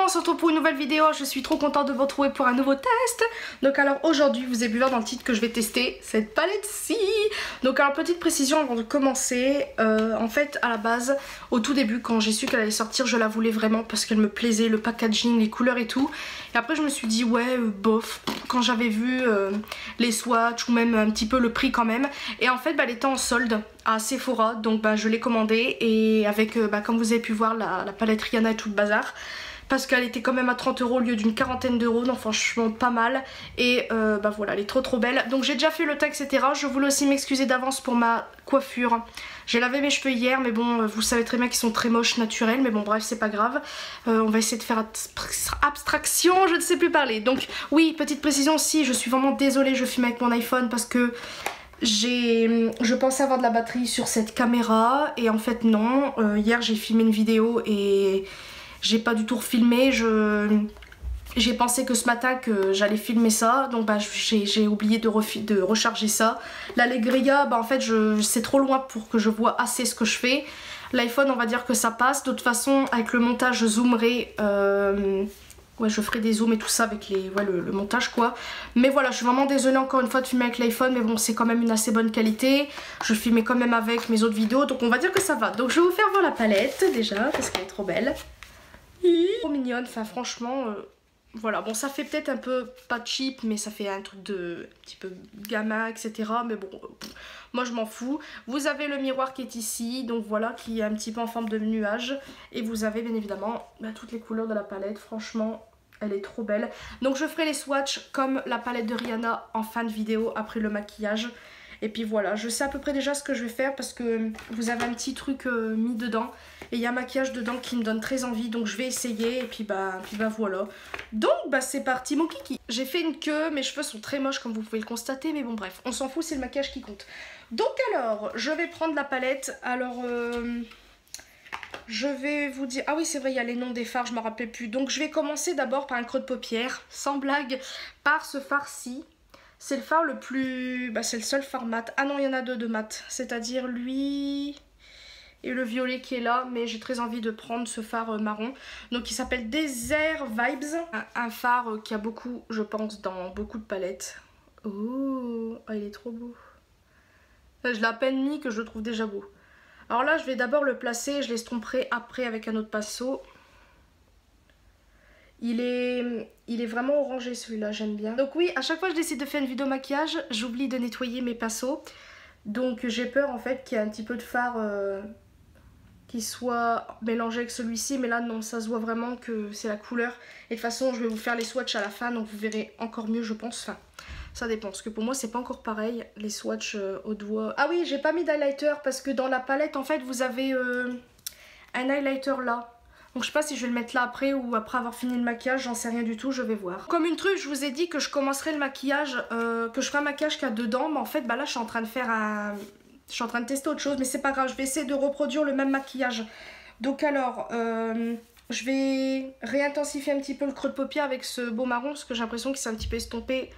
on se retrouve pour une nouvelle vidéo. Je suis trop contente de vous retrouver pour un nouveau test. Donc alors aujourd'hui, vous avez pu voir dans le titre que je vais tester cette palette-ci. Donc alors petite précision avant de commencer, en fait à la base, au tout début quand j'ai su qu'elle allait sortir, je la voulais vraiment parce qu'elle me plaisait, le packaging, les couleurs et tout. Et après je me suis dit ouais bof, quand j'avais vu les swatchs ou même un petit peu le prix quand même. Et en fait elle était en solde à Sephora, donc je l'ai commandée et avec comme vous avez pu voir la palette Rihanna et tout le bazar, parce qu'elle était quand même à 30 € au lieu d'une quarantaine d'euros, donc franchement pas mal. Et voilà, elle est trop belle. Donc j'ai déjà fait le tas, etc. Je voulais aussi m'excuser d'avance pour ma coiffure. J'ai lavé mes cheveux hier, mais bon, vous savez très bien qu'ils sont très moches naturels, mais bon bref, c'est pas grave. On va essayer de faire abstraction, je ne sais plus parler. Donc oui, petite précision aussi, je suis vraiment désolée, je filme avec mon iPhone parce que je pensais avoir de la batterie sur cette caméra et en fait non. Hier j'ai filmé une vidéo et j'ai pas du tout refilmé. J'ai pensé que ce matin que j'allais filmer ça, donc j'ai oublié de recharger ça. L'Allegria, en fait c'est trop loin pour que je vois assez ce que je fais. L'iPhone on va dire que ça passe. De toute façon avec le montage je zoomerai. Ouais, je ferai des zooms et tout ça avec le montage quoi. Mais voilà, je suis vraiment désolée encore une fois de filmer avec l'iPhone, mais bon c'est quand même une assez bonne qualité. Je filmais quand même avec mes autres vidéos, donc on va dire que ça va. Donc je vais vous faire voir la palette déjà, parce qu'elle est trop belle. Trop mignonne, enfin franchement, voilà. Bon ça fait peut-être un peu pas cheap, mais ça fait un truc de un petit peu gamin, etc. Mais bon, moi je m'en fous. Vous avez le miroir qui est ici, donc voilà, qui est un petit peu en forme de nuage. Et vous avez bien évidemment toutes les couleurs de la palette, franchement... Elle est trop belle. Donc je ferai les swatchs comme la palette de Rihanna en fin de vidéo après le maquillage. Et puis voilà, je sais à peu près déjà ce que je vais faire parce que vous avez un petit truc mis dedans. Et il y a un maquillage dedans qui me donne très envie. Donc je vais essayer et puis voilà. Donc c'est parti mon kiki. J'ai fait une queue, mes cheveux sont très moches comme vous pouvez le constater. Mais bon bref, on s'en fout, c'est le maquillage qui compte. Donc alors, je vais prendre la palette. Alors... je vais vous dire... Ah oui c'est vrai, il y a les noms des fards, je me rappelle plus. Donc je vais commencer d'abord par un creux de paupière, sans blague, par ce fard-ci. C'est le fard le plus... c'est le seul fard mat. Ah non, il y en a deux de mat. C'est-à-dire lui et le violet qui est là. Mais j'ai très envie de prendre ce fard marron. Donc il s'appelle Desert Vibes. Un fard qui a beaucoup, je pense, dans beaucoup de palettes. Oh, il est trop beau. Je l'ai à peine mis que je le trouve déjà beau. Alors là je vais d'abord le placer, je l'estomperai après avec un autre pinceau. Il est vraiment orangé celui-là, j'aime bien. Donc oui, à chaque fois que je décide de faire une vidéo maquillage, j'oublie de nettoyer mes pinceaux. Donc j'ai peur en fait qu'il y ait un petit peu de fard qui soit mélangé avec celui-ci. Mais là non, ça se voit vraiment que c'est la couleur. Et de toute façon je vais vous faire les swatchs à la fin, donc vous verrez encore mieux je pense. Enfin, ça dépend, parce que pour moi c'est pas encore pareil, les swatchs au doigt. Ah oui, j'ai pas mis d'highlighter parce que dans la palette en fait vous avez un highlighter là. Donc je sais pas si je vais le mettre là après ou après avoir fini le maquillage, j'en sais rien du tout, je vais voir. Comme une truffe, je vous ai dit que je commencerai le maquillage, que je ferai un maquillage qu'il y a dedans. Mais en fait là je suis en train de faire un... Je suis en train de tester autre chose, mais c'est pas grave, je vais essayer de reproduire le même maquillage. Donc alors... je vais réintensifier un petit peu le creux de paupière avec ce beau marron parce que j'ai l'impression qu'il s'est un petit peu estompé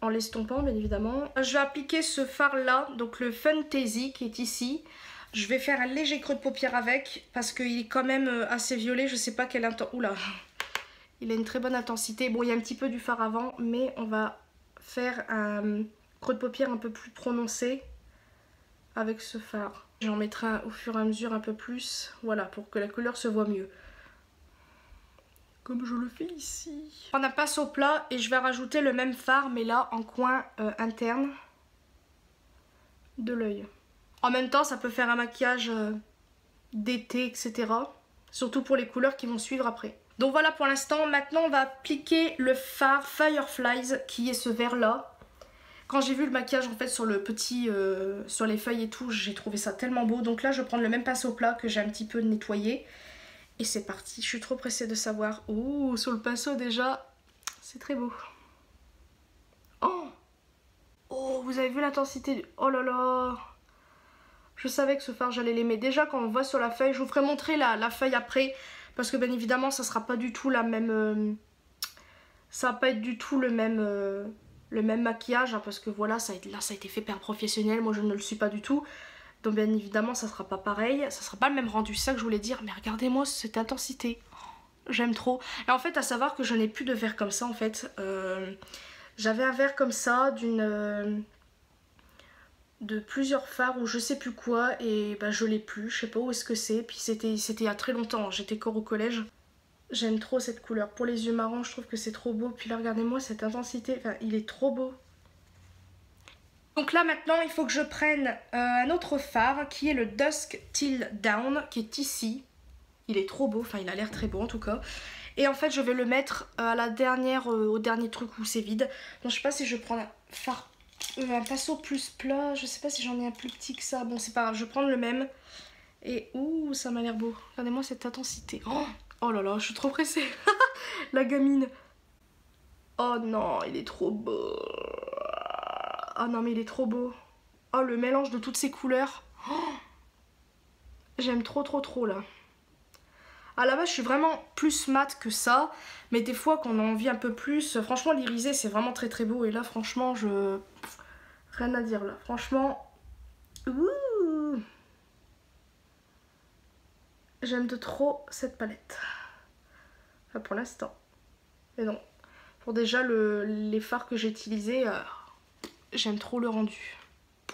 en l'estompant bien évidemment. Je vais appliquer ce fard là, donc le Fantasy qui est ici. Je vais faire un léger creux de paupière avec parce qu'il est quand même assez violet, je sais pas quelle intensité. Oula, il a une très bonne intensité. Bon il y a un petit peu du fard avant mais on va faire un creux de paupière un peu plus prononcé avec ce fard. J'en mettrai au fur et à mesure un peu plus, voilà, pour que la couleur se voit mieux. Comme je le fais ici. On a passe au plat et je vais rajouter le même fard mais là en coin interne de l'œil. En même temps ça peut faire un maquillage d'été etc. Surtout pour les couleurs qui vont suivre après. Donc voilà pour l'instant. Maintenant on va appliquer le fard Fireflies qui est ce vert là. Quand j'ai vu le maquillage en fait sur le petit, sur les feuilles et tout, j'ai trouvé ça tellement beau. Donc là je vais prendre le même pinceau plat que j'ai un petit peu nettoyé. Et c'est parti, je suis trop pressée de savoir. Oh, sur le pinceau déjà, c'est très beau. Oh, vous avez vu l'intensité. Oh là là. Je savais que ce fard, j'allais l'aimer. Déjà, quand on voit sur la feuille, je vous ferai montrer la feuille après. Parce que bien évidemment, ça sera pas du tout la même... ça va pas être du tout le même maquillage. Hein, parce que voilà, là, ça a été fait par professionnel. Moi, je ne le suis pas du tout. Donc bien évidemment ça sera pas pareil, ça sera pas le même rendu, c'est ça que je voulais dire. Mais regardez-moi cette intensité. j'aime trop. Et en fait à savoir que je n'ai plus de verre comme ça en fait. J'avais un verre comme ça de plusieurs fards ou je sais plus quoi et bah je l'ai plus, je sais pas où est-ce que c'est. Puis c'était il y a très longtemps, j'étais encore au collège. J'aime trop cette couleur. Pour les yeux marrons, je trouve que c'est trop beau. Puis là, regardez-moi cette intensité. Enfin, il est trop beau. Donc là, maintenant, il faut que je prenne un autre fard qui est le Dusk Till Dawn, qui est ici. Il est trop beau. Enfin, il a l'air très beau en tout cas. Et en fait, je vais le mettre à la dernière, au dernier truc où c'est vide. Donc, je sais pas si je prends un fard, un pinceau plus plat. Je sais pas si j'en ai un plus petit que ça. Bon, c'est pas grave. Je vais prendre le même. Et ouh, ça m'a l'air beau. Regardez-moi cette intensité. Oh là là, je suis trop pressée. La gamine. Oh non, il est trop beau. Oh non, mais il est trop beau. Oh, le mélange de toutes ces couleurs. Oh, j'aime trop, trop, trop là. À la base, je suis vraiment plus mat que ça. Mais des fois, quand on a envie un peu plus... Franchement, l'irisé, c'est vraiment très, très beau. Et là, franchement, rien à dire là. Franchement... Ouh, j'aime de trop cette palette. Enfin, pour l'instant. Mais non. Pour déjà les fards que j'ai utilisés, j'aime trop le rendu.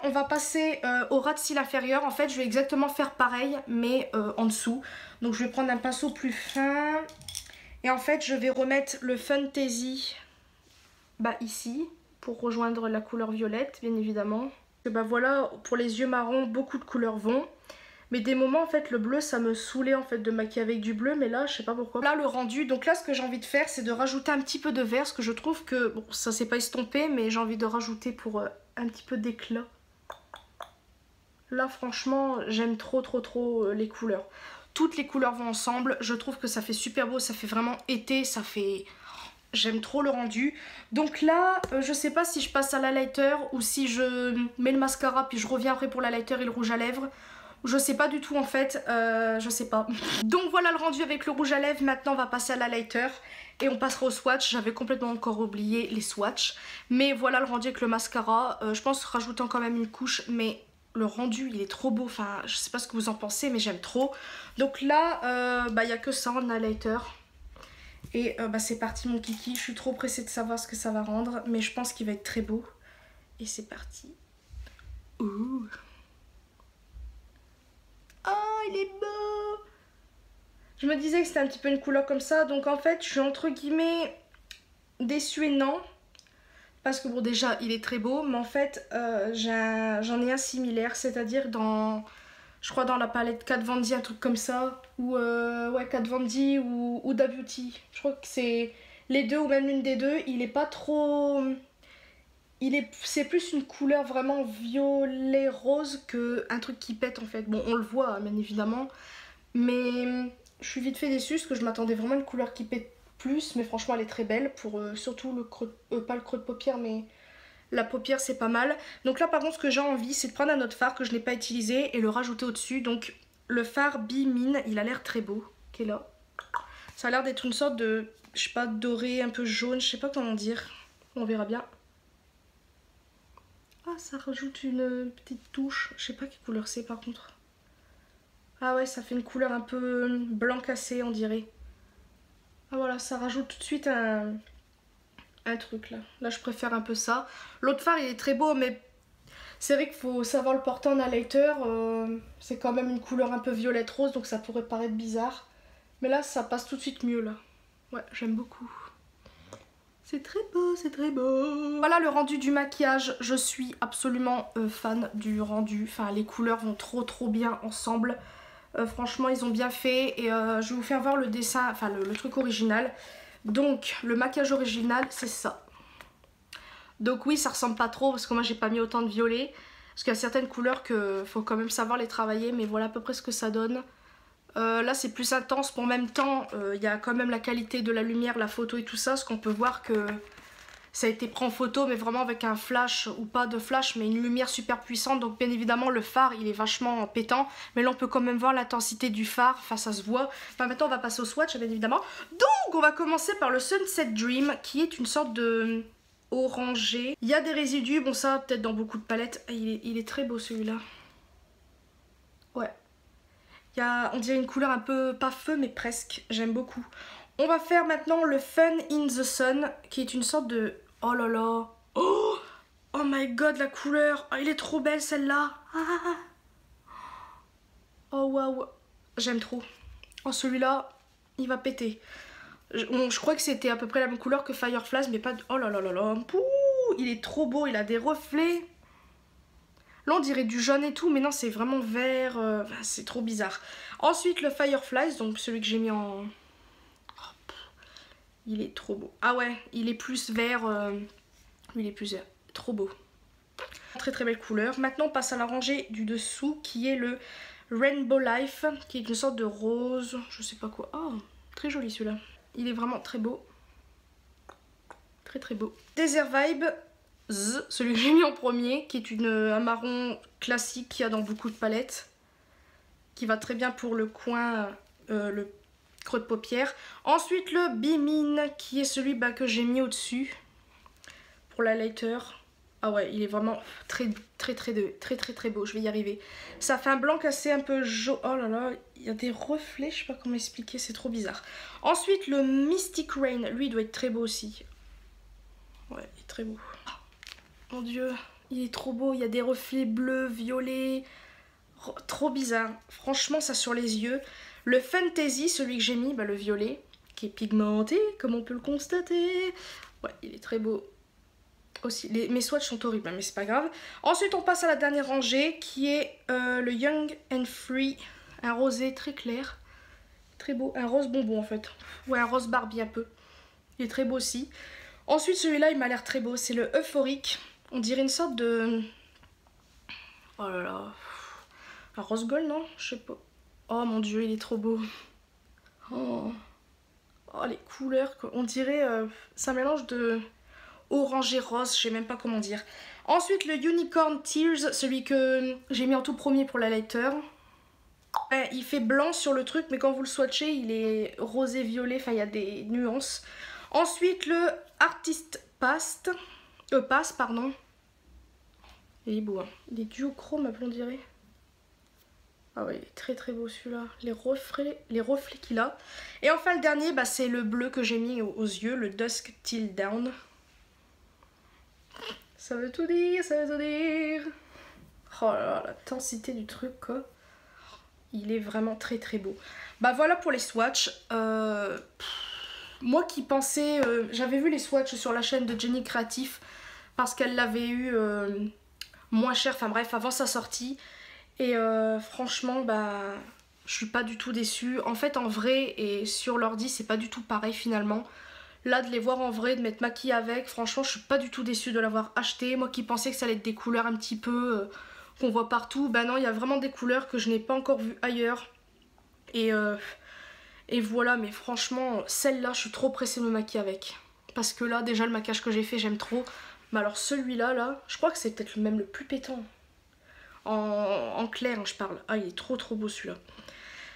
On va passer au ras de cils inférieur. En fait, je vais exactement faire pareil, mais en dessous. Donc je vais prendre un pinceau plus fin. Et en fait, je vais remettre le Fantasy ici, pour rejoindre la couleur violette, bien évidemment. Et voilà, pour les yeux marrons, beaucoup de couleurs vont. Mais des moments en fait le bleu ça me saoulait en fait de maquiller avec du bleu, mais là je sais pas pourquoi. Là le rendu, donc là ce que j'ai envie de faire c'est de rajouter un petit peu de vert, parce que je trouve que, bon ça s'est pas estompé, mais j'ai envie de rajouter pour un petit peu d'éclat. Là franchement j'aime trop trop trop les couleurs. Toutes les couleurs vont ensemble, je trouve que ça fait super beau, ça fait vraiment été, ça fait... J'aime trop le rendu. Donc là, je sais pas si je passe à l'highlighter ou si je mets le mascara puis je reviens après pour l'highlighter et le rouge à lèvres. Je sais pas du tout en fait, je sais pas. Donc voilà le rendu avec le rouge à lèvres. Maintenant on va passer à l'highlighter et on passera au swatch. J'avais complètement encore oublié les swatchs. Mais voilà le rendu avec le mascara. Je pense rajoutant quand même une couche, mais le rendu il est trop beau. Enfin je sais pas ce que vous en pensez mais j'aime trop. Donc là y a que ça en highlighter. Et c'est parti mon kiki, je suis trop pressée de savoir ce que ça va rendre, mais je pense qu'il va être très beau. Et c'est parti. Ouh. Oh, il est beau. Je me disais que c'était un petit peu une couleur comme ça, donc en fait je suis entre guillemets déçue et non. Parce que bon déjà il est très beau, mais en fait j'en ai un similaire, c'est-à-dire dans... Je crois dans la palette Kat Von D, un truc comme ça. Ou ouais, Kat Von D ou Huda Beauty. Je crois que c'est les deux ou même l'une des deux. Il est pas trop... C'est plus une couleur vraiment violet rose que un truc qui pète en fait. Bon on le voit bien évidemment. Mais je suis vite fait déçue parce que je m'attendais vraiment à une couleur qui pète plus. Mais franchement elle est très belle pour surtout le creux... pas le creux de paupière mais... La paupière c'est pas mal. Donc là par contre ce que j'ai envie c'est de prendre un autre fard que je n'ai pas utilisé et le rajouter au dessus. Donc le fard Be-Mine, il a l'air très beau, qui est là. Ça a l'air d'être une sorte de, je sais pas, doré, un peu jaune, je sais pas comment dire. On verra bien. Ah ça rajoute une petite touche, je sais pas quelle couleur c'est par contre. Ah ouais ça fait une couleur un peu blanc cassé on dirait. Ah voilà ça rajoute tout de suite un truc là. Là je préfère un peu ça. L'autre fard il est très beau mais c'est vrai qu'il faut savoir le porter en highlighter. C'est quand même une couleur un peu violette rose donc ça pourrait paraître bizarre. Mais là ça passe tout de suite mieux là. Ouais j'aime beaucoup. C'est très beau, c'est très beau. Voilà le rendu du maquillage. Je suis absolument fan du rendu. Enfin les couleurs vont trop trop bien ensemble. Franchement ils ont bien fait. Et je vais vous faire voir le dessin, enfin le truc original. Donc le maquillage original c'est ça. Donc oui ça ressemble pas trop parce que moi j'ai pas mis autant de violet. Parce qu'il y a certaines couleurs que faut quand même savoir les travailler. Mais voilà à peu près ce que ça donne. Là c'est plus intense mais en même temps il y a quand même la qualité de la lumière, la photo et tout ça. Parce qu'on peut voir que ça a été pris en photo mais vraiment avec un flash ou pas de flash mais une lumière super puissante. Donc bien évidemment le fard il est vachement pétant. Mais là on peut quand même voir l'intensité du fard, enfin ça se voit. Enfin maintenant on va passer au swatch bien évidemment. Donc on va commencer par le Sunset Dream qui est une sorte de orangé. Il y a des résidus, bon ça peut-être dans beaucoup de palettes. Il est très beau celui-là. Ouais. Il y a, on dirait une couleur un peu, pas feu mais presque, j'aime beaucoup. On va faire maintenant le Fun in the Sun, qui est une sorte de... Oh là là. Oh, oh my god, la couleur. Oh, elle est trop belle celle-là. Ah. Oh waouh. J'aime trop. Oh, celui-là, il va péter. Je crois que c'était à peu près la même couleur que Fireflies, mais pas... Oh là là là là. Pouh, il est trop beau, il a des reflets. Là, on dirait du jaune et tout, mais non, c'est vraiment vert. C'est trop bizarre. Ensuite, le Fireflies, donc celui que j'ai mis en... Il est trop beau. Ah ouais, il est plus vert. Il est plus vert. Trop beau. Très très belle couleur. Maintenant, on passe à la rangée du dessous, qui est le Rainbow Life, qui est une sorte de rose. Je sais pas quoi. Oh, très joli celui-là. Il est vraiment très beau. Très très beau. Desert Vibe. Celui que j'ai mis en premier, qui est un marron classique qu'il y a dans beaucoup de palettes, qui va très bien pour le coin, le creux de paupière. Ensuite le Bimin, qui est celui que j'ai mis au dessus pour la lighter. Ah ouais, il est vraiment très beau, je vais y arriver. Ça fait un blanc cassé un peu jaune. Oh là là, il y a des reflets, je sais pas comment expliquer, c'est trop bizarre. Ensuite le Mystic Rain, lui il doit être très beau aussi. Ouais, il est très beau. Mon dieu, il est trop beau, il y a des reflets bleus, violets, trop bizarre. Franchement, ça sur les yeux. Le Fantasy, celui que j'ai mis, le violet, qui est pigmenté, comme on peut le constater. Ouais, il est très beau. Aussi, mes swatchs sont horribles, mais c'est pas grave. Ensuite, on passe à la dernière rangée, qui est le Young and Free, un rosé très clair. Très beau, un rose bonbon en fait. Ouais, un rose Barbie un peu. Il est très beau aussi. Ensuite, celui-là, il m'a l'air très beau, c'est le Euphoric. On dirait une sorte de... Oh là là. Un rose gold, non? Je sais pas. Oh mon dieu, il est trop beau. Oh, oh les couleurs. On dirait... c'est un mélange de orangé rose, je sais même pas comment dire. Ensuite, le Unicorn Tears, celui que j'ai mis en tout premier pour la lighter. Il fait blanc sur le truc, mais quand vous le swatchez, il est rosé violet. Enfin, il y a des nuances. Ensuite, le Artist Pass, pardon. Il est beau, hein. Il est duochrome, on dirait. Ah ouais, il est très très beau celui-là. Les reflets qu'il a. Et enfin, le dernier, c'est le bleu que j'ai mis aux yeux, le Dusk Till Dawn. Ça veut tout dire, ça veut tout dire. Oh là là, l'intensité du truc, quoi. Il est vraiment très très beau. Voilà pour les swatchs. Moi qui pensais... j'avais vu les swatchs sur la chaîne de Jenny Creatif parce qu'elle l'avait eu moins cher, enfin bref, avant sa sortie. Et franchement, je suis pas du tout déçue. En fait, en vrai et sur l'ordi, c'est pas du tout pareil finalement. Là, de les voir en vrai, de m'être maquillée avec, franchement, je suis pas du tout déçue de l'avoir acheté. Moi qui pensais que ça allait être des couleurs un petit peu qu'on voit partout. Non, il y a vraiment des couleurs que je n'ai pas encore vues ailleurs. Et voilà, mais franchement, celle-là, je suis trop pressée de me maquiller avec. Parce que là, déjà, le maquillage que j'ai fait, j'aime trop. Mais alors celui-là, là, je crois que c'est peut-être même le plus pétant. En clair, je parle. Ah, il est trop trop beau celui-là.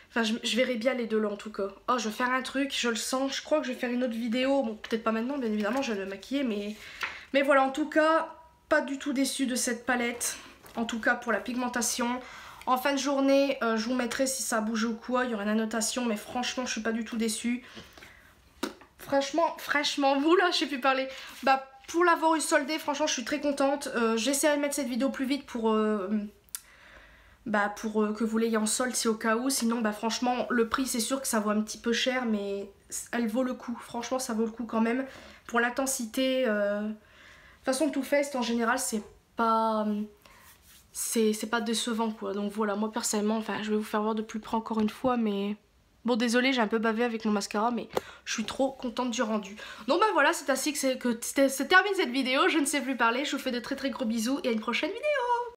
Enfin, je verrai bien les deux là en tout cas. Oh, je vais faire un truc, je le sens. Je crois que je vais faire une autre vidéo. Bon, peut-être pas maintenant, bien évidemment, je vais me maquiller. Mais voilà, en tout cas, pas du tout déçue de cette palette. En tout cas, pour la pigmentation. En fin de journée, je vous mettrai si ça bouge ou quoi. Il y aura une annotation, mais franchement, je suis pas du tout déçue. Franchement, vous là, je sais plus parler. Pour l'avoir eu soldé, franchement, je suis très contente. J'essaierai de mettre cette vidéo plus vite pour que vous l'ayez en solde si au cas où. Sinon, franchement, le prix, c'est sûr que ça vaut un petit peu cher, mais elle vaut le coup. Franchement, ça vaut le coup quand même. Pour l'intensité, de toute façon, Too Faced, en général, c'est pas décevant, quoi. Donc voilà, moi, personnellement, je vais vous faire voir de plus près encore une fois, mais... Bon, désolée, j'ai un peu bavé avec mon mascara, mais je suis trop contente du rendu. Donc voilà, c'est ainsi que se termine cette vidéo. Je ne sais plus parler. Je vous fais de très très gros bisous et à une prochaine vidéo.